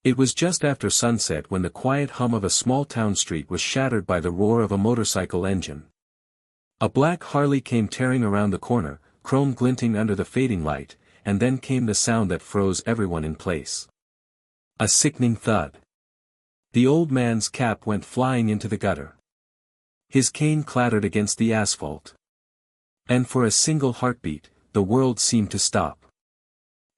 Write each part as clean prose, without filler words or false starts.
It was just after sunset when the quiet hum of a small town street was shattered by the roar of a motorcycle engine. A black Harley came tearing around the corner, chrome glinting under the fading light, and then came the sound that froze everyone in place. A sickening thud. The old man's cap went flying into the gutter. His cane clattered against the asphalt. And for a single heartbeat, the world seemed to stop.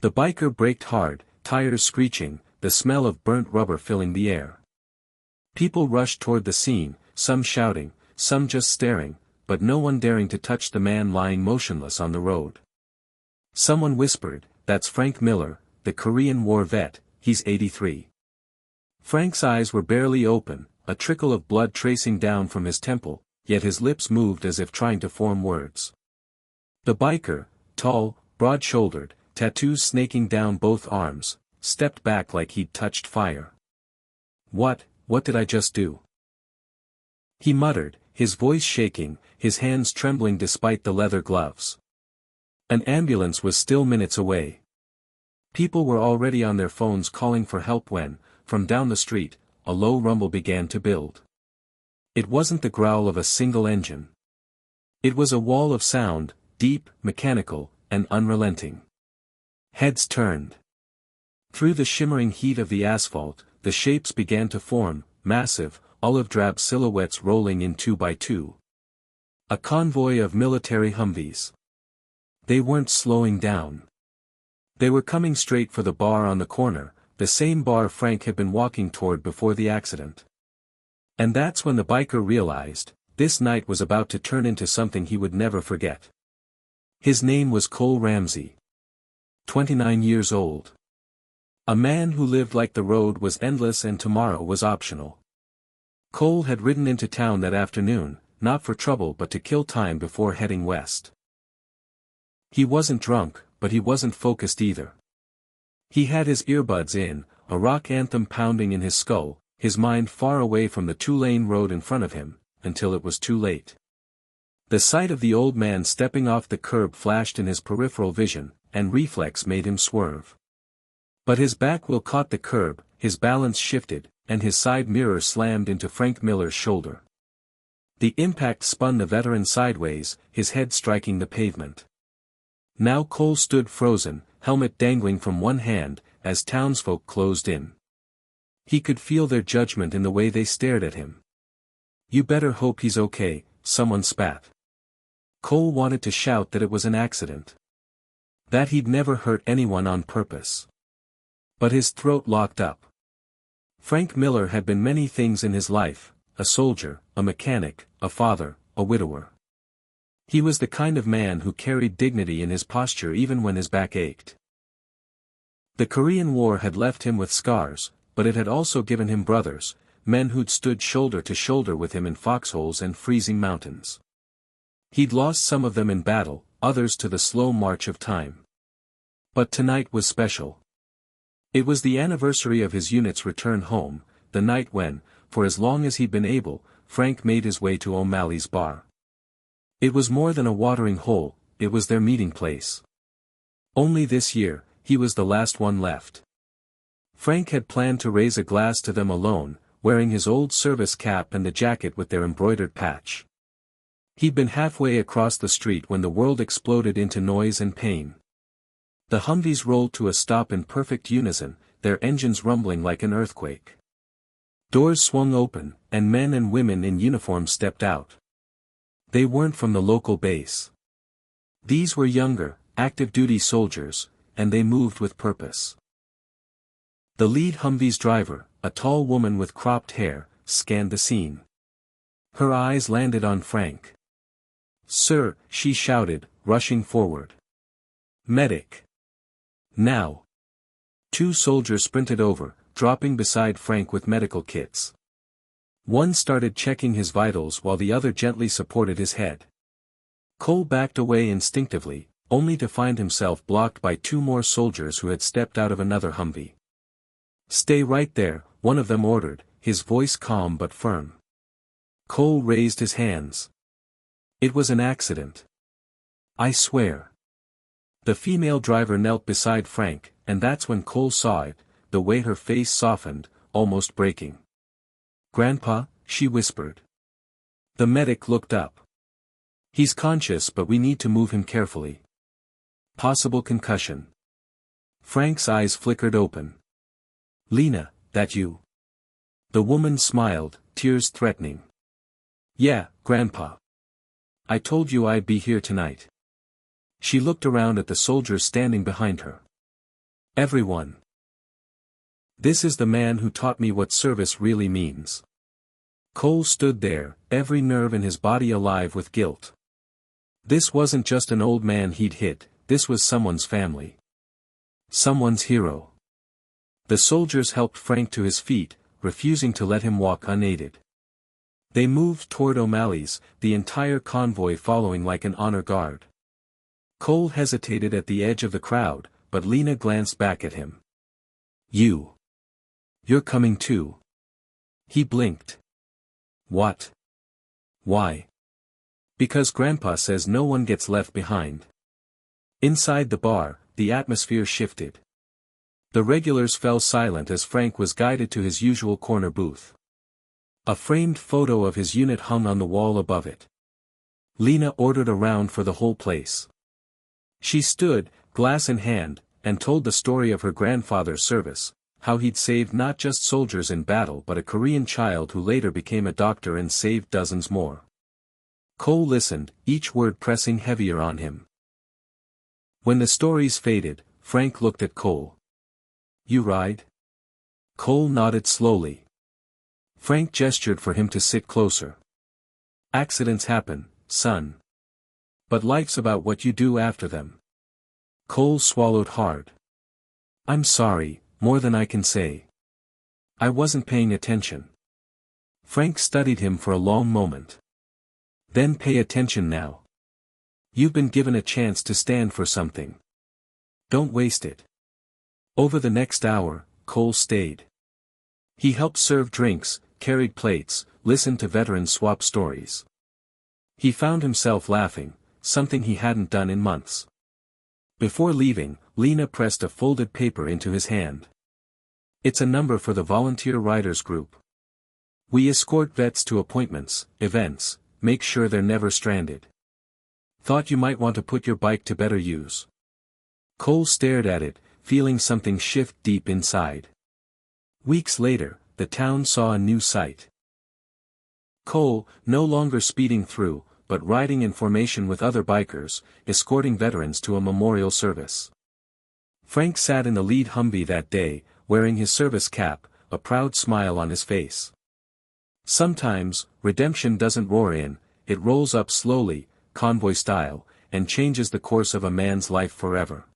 The biker braked hard, tires screeching, the smell of burnt rubber filling the air. People rushed toward the scene, some shouting, some just staring, but no one daring to touch the man lying motionless on the road. Someone whispered, "That's Frank Miller, the Korean War vet, he's 83. Frank's eyes were barely open, a trickle of blood tracing down from his temple, yet his lips moved as if trying to form words. The biker, tall, broad-shouldered, tattoos snaking down both arms, stepped back like he'd touched fire. What did I just do?" He muttered, his voice shaking, his hands trembling despite the leather gloves. An ambulance was still minutes away. People were already on their phones calling for help when, from down the street, a low rumble began to build. It wasn't the growl of a single engine. It was a wall of sound, deep, mechanical, and unrelenting. Heads turned. Through the shimmering heat of the asphalt, the shapes began to form, massive, olive-drab silhouettes rolling in 2 by 2. A convoy of military Humvees. They weren't slowing down. They were coming straight for the bar on the corner, the same bar Frank had been walking toward before the accident. And that's when the biker realized, this night was about to turn into something he would never forget. His name was Cole Ramsey. 29 years old. A man who lived like the road was endless and tomorrow was optional. Cole had ridden into town that afternoon, not for trouble but to kill time before heading west. He wasn't drunk, but he wasn't focused either. He had his earbuds in, a rock anthem pounding in his skull, his mind far away from the 2-lane road in front of him, until it was too late. The sight of the old man stepping off the curb flashed in his peripheral vision, and reflex made him swerve. But his back wheel caught the curb, his balance shifted, and his side mirror slammed into Frank Miller's shoulder. The impact spun the veteran sideways, his head striking the pavement. Now Cole stood frozen, helmet dangling from one hand, as townsfolk closed in. He could feel their judgment in the way they stared at him. "You better hope he's okay," someone spat. Cole wanted to shout that it was an accident. That he'd never hurt anyone on purpose. But his throat locked up. Frank Miller had been many things in his life, a soldier, a mechanic, a father, a widower. He was the kind of man who carried dignity in his posture even when his back ached. The Korean War had left him with scars, but it had also given him brothers, men who'd stood shoulder to shoulder with him in foxholes and freezing mountains. He'd lost some of them in battle, others to the slow march of time. But tonight was special. It was the anniversary of his unit's return home, the night when, for as long as he'd been able, Frank made his way to O'Malley's bar. It was more than a watering hole, it was their meeting place. Only this year, he was the last one left. Frank had planned to raise a glass to them alone, wearing his old service cap and the jacket with their embroidered patch. He'd been halfway across the street when the world exploded into noise and pain. The Humvees rolled to a stop in perfect unison, their engines rumbling like an earthquake. Doors swung open, and men and women in uniform stepped out. They weren't from the local base. These were younger, active-duty soldiers, and they moved with purpose. The lead Humvee's driver, a tall woman with cropped hair, scanned the scene. Her eyes landed on Frank. "Sir," she shouted, rushing forward. "Medic. Now." 2 soldiers sprinted over, dropping beside Frank with medical kits. One started checking his vitals while the other gently supported his head. Cole backed away instinctively, only to find himself blocked by 2 more soldiers who had stepped out of another Humvee. "Stay right there," one of them ordered, his voice calm but firm. Cole raised his hands. "It was an accident. I swear." The female driver knelt beside Frank, and that's when Cole saw it, the way her face softened, almost breaking. "Grandpa," she whispered. The medic looked up. "He's conscious, but we need to move him carefully. Possible concussion." Frank's eyes flickered open. "Lena, that you?" The woman smiled, tears threatening. "Yeah, Grandpa. I told you I'd be here tonight." She looked around at the soldiers standing behind her. "Everyone. This is the man who taught me what service really means." Cole stood there, every nerve in his body alive with guilt. This wasn't just an old man he'd hit, this was someone's family. Someone's hero. The soldiers helped Frank to his feet, refusing to let him walk unaided. They moved toward O'Malley's, the entire convoy following like an honor guard. Cole hesitated at the edge of the crowd, but Lena glanced back at him. You're coming too." He blinked. "What? Why?" "Because Grandpa says no one gets left behind." Inside the bar, the atmosphere shifted. The regulars fell silent as Frank was guided to his usual corner booth. A framed photo of his unit hung on the wall above it. Lena ordered a round for the whole place. She stood, glass in hand, and told the story of her grandfather's service, how he'd saved not just soldiers in battle but a Korean child who later became a doctor and saved dozens more. Cole listened, each word pressing heavier on him. When the stories faded, Frank looked at Cole. "You ride?" Cole nodded slowly. Frank gestured for him to sit closer. "Accidents happen, son. But life's about what you do after them." Cole swallowed hard. "I'm sorry, more than I can say. I wasn't paying attention." Frank studied him for a long moment. "Then pay attention now. You've been given a chance to stand for something. Don't waste it." Over the next hour, Cole stayed. He helped serve drinks, carried plates, listened to veterans swap stories. He found himself laughing, something he hadn't done in months. Before leaving, Lena pressed a folded paper into his hand. "It's a number for the volunteer riders group. We escort vets to appointments, events, make sure they're never stranded. Thought you might want to put your bike to better use." Cole stared at it, feeling something shift deep inside. Weeks later, the town saw a new sight. Cole, no longer speeding through, but riding in formation with other bikers, escorting veterans to a memorial service. Frank sat in the lead Humvee that day, wearing his service cap, a proud smile on his face. Sometimes, redemption doesn't roar in, it rolls up slowly, convoy style, and changes the course of a man's life forever.